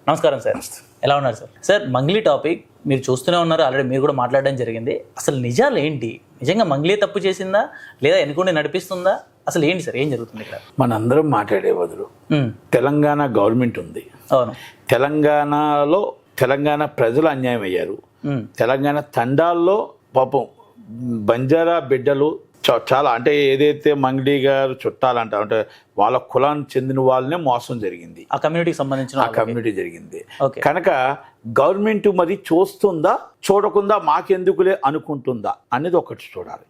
నమస్కారం సార్, ఎలా ఉన్నారు సార్? సార్, మంగ్లీ టాపిక్ మీరు చూస్తూనే ఉన్నారు, ఆల్రెడీ మీరు కూడా మాట్లాడడం జరిగింది. అసలు నిజాలు ఏంటి? నిజంగా మంగ్లీ తప్పు చేసిందా లేదా ఎన్నుకుంటే నడిపిస్తుందా? అసలు ఏంటి సార్, ఏం జరుగుతుంది ఇక్కడ? మనందరం మాట్లాడే బదులు తెలంగాణ గవర్నమెంట్ ఉంది. అవును, తెలంగాణలో తెలంగాణ ప్రజలు అన్యాయం అయ్యారు. తెలంగాణ తండాల్లో పాపం బంజారా బిడ్డలు చాలా, అంటే ఏదైతే మంగ్లీ గారు చుట్టాలంట, అంటే వాళ్ళ కులానికి చెందిన వాళ్ళనే మోసం జరిగింది, ఆ కమ్యూనిటీకి సంబంధించిన కమ్యూనిటీ జరిగింది. కనుక గవర్నమెంట్ మరి చూస్తుందా, చూడకుండా మాకెందుకులే అనుకుంటుందా అనేది ఒకటి చూడాలి.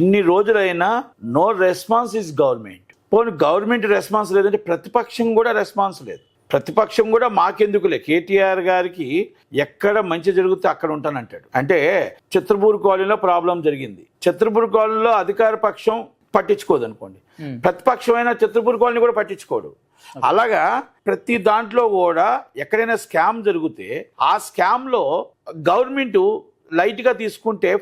ఇన్ని రోజులైనా నో రెస్పాన్స్ ఇస్ గవర్నమెంట్. పోనీ గవర్నమెంట్ రెస్పాన్స్ లేదంటే ప్రతిపక్షం కూడా రెస్పాన్స్ లేదు. ప్రతిపక్షం కూడా మాకెందుకులే, కేటీఆర్ గారికి ఎక్కడ మంచి జరిగితే అక్కడ ఉంటానంటాడు. అంటే చిత్రపూర్ కాలనీలో ప్రాబ్లం జరిగింది, చిత్రపూర్ కాలనీలో అధికార పక్షం పట్టించుకోదు అనుకోండి, ప్రతిపక్షమైన చిత్రపూర్ కాలనీ కూడా పట్టించుకోడు. అలాగా ప్రతి దాంట్లో కూడా ఎక్కడైనా స్కామ్ జరిగితే ఆ స్కామ్లో గవర్నమెంట్ లైట్గా తీసుకుంటే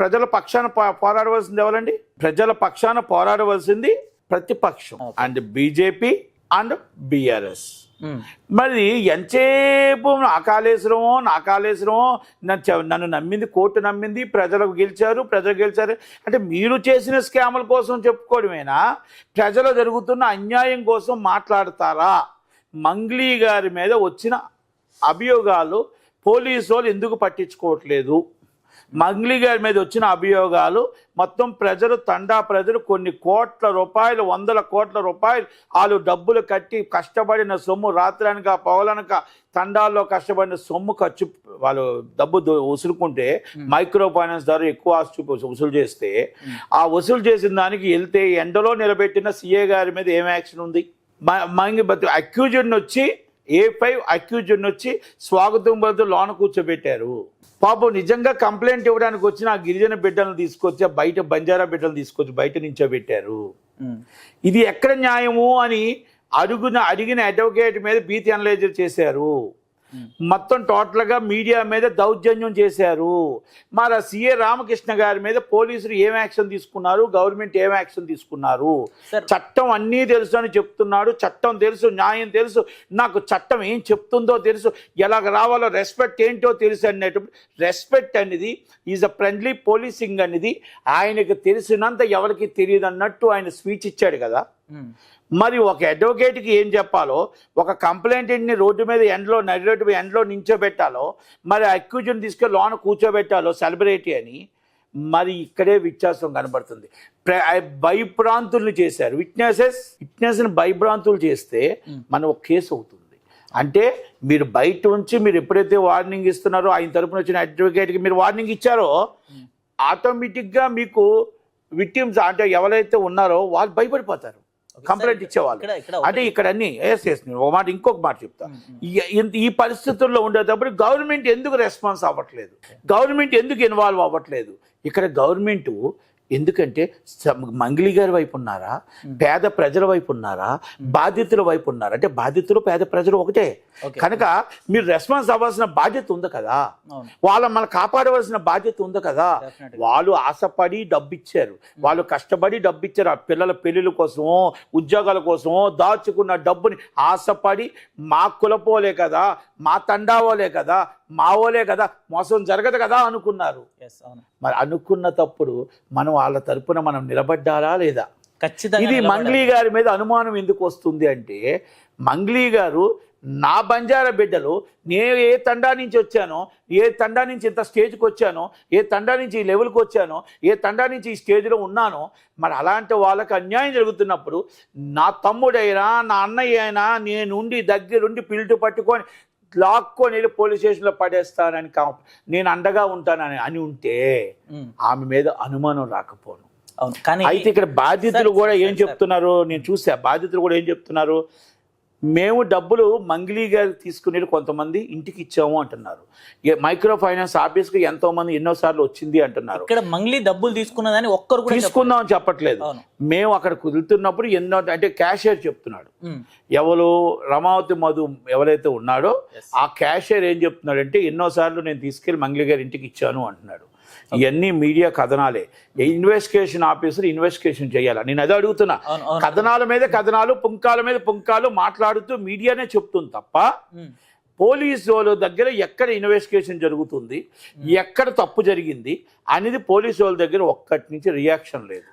ప్రజల పక్షాన పోరాడవలసింది ఎవరండి? ప్రజల పక్షాన పోరాడవలసింది ప్రతిపక్షం, అండ్ బీజేపీ అండ్ బీఆర్ఎస్. మరి ఎంతసేపు నా కాళేశ్వరమో నన్ను నమ్మింది, కోర్టు నమ్మింది, ప్రజలు గెలిచారు అంటే మీరు చేసిన స్కాముల కోసం చెప్పుకోవడమేనా? ప్రజలు జరుగుతున్న అన్యాయం కోసం మాట్లాడతారా? మంగ్లీ గారి మీద వచ్చిన అభియోగాలు పోలీసు వాళ్ళు ఎందుకు పట్టించుకోవట్లేదు? మంగ్లీ గారి మీద వచ్చిన అభియోగాలు మొత్తం ప్రజలు, తండా ప్రజలు కొన్ని కోట్ల రూపాయలు, 100 కోట్ల రూపాయలు వాళ్ళు డబ్బులు కట్టి కష్టపడిన సొమ్ము, రాత్రనక పగలనక తండాల్లో కష్టపడిన సొమ్ము ఖర్చు వాళ్ళు డబ్బు వసులుకుంటే మైక్రో ఫైనాన్స్ ద్వారా ఎక్కువ ఆస్తి వసూలు చేస్తే ఆ వసూలు చేసిన దానికి వెళ్తే ఎండలో నిలబెట్టిన సీఏ గారి మీద ఏం యాక్షన్ ఉంది? అక్యూజ్డ్ని వచ్చి A5 అక్యూజ్డ్ని వచ్చి స్వాగతం బదులు లోన కూర్చోబెట్టారు. పాపం నిజంగా కంప్లైంట్ ఇవ్వడానికి వచ్చిన ఆ గిరిజన బిడ్డలను తీసుకొచ్చి, బయట బంజారా బిడ్డలు తీసుకొచ్చి బయట నించోబెట్టారు. ఇది ఎక్కడ న్యాయము అని అడిగిన అడ్వకేట్ మీద బీత్ అనలైజర్ చేశారు. మొత్తం టోటల్గా మీడియా మీద దౌర్జన్యం చేశారు. మరి సీఏ రామకృష్ణ గారి మీద పోలీసులు ఏం యాక్షన్ తీసుకున్నారు, గవర్నమెంట్ ఏం యాక్షన్ తీసుకున్నారు? చట్టం అన్నీ తెలుసు అని చెప్తున్నాడు, చట్టం తెలుసు, న్యాయం తెలుసు, నాకు చట్టం ఏం చెప్తుందో తెలుసు, ఎలాగ రావాలో రెస్పెక్ట్ ఏంటో తెలుసు అనేటప్పుడు రెస్పెక్ట్ అనేది ఈజ్ అ ఫ్రెండ్లీ పోలీసింగ్ అనేది ఆయనకు తెలిసినంత ఎవరికి తెలియదు అన్నట్టు ఆయన స్పీచ్ ఇచ్చాడు కదా. మరి ఒక అడ్వకేట్కి ఏం చెప్పాలో, ఒక కంప్లైంట్ని రోడ్డు మీద నడి రోడ్డు మీద ఎండలో నించోబెట్టాలో, మరి అక్యూజ్ని తీసుకెళ్ళి లోన కూర్చోబెట్టాలో సెలబ్రిటీ అని, మరి ఇక్కడే వ్యత్యాసం కనబడుతుంది. భయభ్రాంతుల్ని చేశారు, విట్నెస్ని భయభ్రాంతులు చేస్తే మనం ఒక కేసు అవుతుంది. అంటే మీరు బయట ఉంచి మీరు ఎప్పుడైతే వార్నింగ్ ఇస్తున్నారో, ఆయన తరపున వచ్చిన అడ్వకేట్కి మీరు వార్నింగ్ ఇచ్చారో, ఆటోమేటిక్గా మీకు విక్టిమ్స్ అంటే ఎవరైతే ఉన్నారో వాళ్ళు భయపడిపోతారు కంప్లైంట్ ఇచ్చేవాళ్ళు. అంటే ఇక్కడ అన్ని ఒక మాట, ఇంకొక మాట చెప్తా. ఈ పరిస్థితుల్లో ఉండేటప్పుడు గవర్నమెంట్ ఎందుకు రెస్పాన్స్ అవ్వట్లేదు, గవర్నమెంట్ ఎందుకు ఇన్వాల్వ్ అవ్వట్లేదు? ఇక్కడ గవర్నమెంట్ ఎందుకంటే మంగ్లీ గారి వైపు ఉన్నారా, పేద ప్రజల వైపు ఉన్నారా, బాధితుల వైపు ఉన్నారా? అంటే బాధితులు పేద ప్రజలు ఒకటే కనుక మీరు రెస్పాన్స్ అవ్వాల్సిన బాధ్యత ఉంది కదా, మన కాపాడవలసిన బాధ్యత ఉంది కదా. వాళ్ళు ఆశపడి డబ్బిచ్చారు, వాళ్ళు కష్టపడి డబ్బిచ్చారు, ఆ పిల్లల పెళ్ళిళ్ళ కోసమో ఉద్యోగాల కోసమో దాచుకున్న డబ్బుని ఆశపడి మా కులపోలే కదా, మా తండావోలే కదా, మావోలే కదా, మోసం జరగదు కదా అనుకున్నారు. మరి అనుకున్న తప్పుడు మనం వాళ్ళ తరపున మనం నిలబడ్డారా లేదా? ఇది మంగ్లీ గారి మీద అనుమానం ఎందుకు వస్తుంది అంటే, మంగ్లీ గారు నా బంజారా బిడ్డలు, నేను ఏ తండా నుంచి వచ్చానో, ఏ తండా నుంచి ఇంత స్టేజ్కి వచ్చానో, ఏ తండా నుంచి ఈ లెవెల్కి వచ్చానో, ఏ తండా నుంచి ఈ స్టేజ్లో ఉన్నానో, మరి అలాంటి వాళ్ళకి అన్యాయం జరుగుతున్నప్పుడు నా తమ్ముడైనా నా అన్నయ్య అయినా నేనుండి దగ్గరుండి పిల్టు పట్టుకొని లాక్కొని వెళ్ళి పోలీస్ స్టేషన్లో పడేస్తానని, నేను అండగా ఉంటానని అని ఉంటే ఆమె మీద అనుమానం రాకపోను. అయితే ఇక్కడ బాధితులు కూడా ఏం చెప్తున్నారు, నేను చూసా, బాధితులు కూడా ఏం చెప్తున్నారు, మేము డబ్బులు మంగ్లీ గారు తీసుకుని కొంతమంది ఇంటికి ఇచ్చాము అంటున్నారు. మైక్రో ఫైనాన్స్ ఆఫీస్కి ఎంతో మంది ఎన్నోసార్లు వచ్చింది అంటున్నారు. ఇక్కడ మంగ్లీ డబ్బులు తీసుకున్నదని ఒక్కరు కూడా తీసుకుందాం అని చెప్పట్లేదు. మేము అక్కడ కుదురుతున్నప్పుడు ఎన్నో, అంటే క్యాషియర్ చెప్తున్నాడు, ఎవరు రమావతి మధు ఎవరైతే ఉన్నాడో ఆ క్యాషియర్ ఏం చెప్తున్నాడంటే, ఎన్నోసార్లు నేను తీసుకెళ్ళి మంగ్లీ గారి ఇంటికి ఇచ్చాను అంటున్నాడు. ఇవన్నీ మీడియా కథనాలే. ఇన్వెస్టిగేషన్ ఆఫీసర్ ఇన్వెస్టిగేషన్ చేయాలి. నేను అదే అడుగుతున్నా. కథనాల మీద కథనాలు, పుంకాల మీద పుంకాలు మాట్లాడుతూ మీడియానే చెప్తుంది తప్ప పోలీసు వాళ్ళ దగ్గర ఎక్కడ ఇన్వెస్టిగేషన్ జరుగుతుంది, ఎక్కడ తప్పు జరిగింది అనేది పోలీసు వాళ్ళ దగ్గర ఒక్కటి నుంచి రియాక్షన్ లేదు.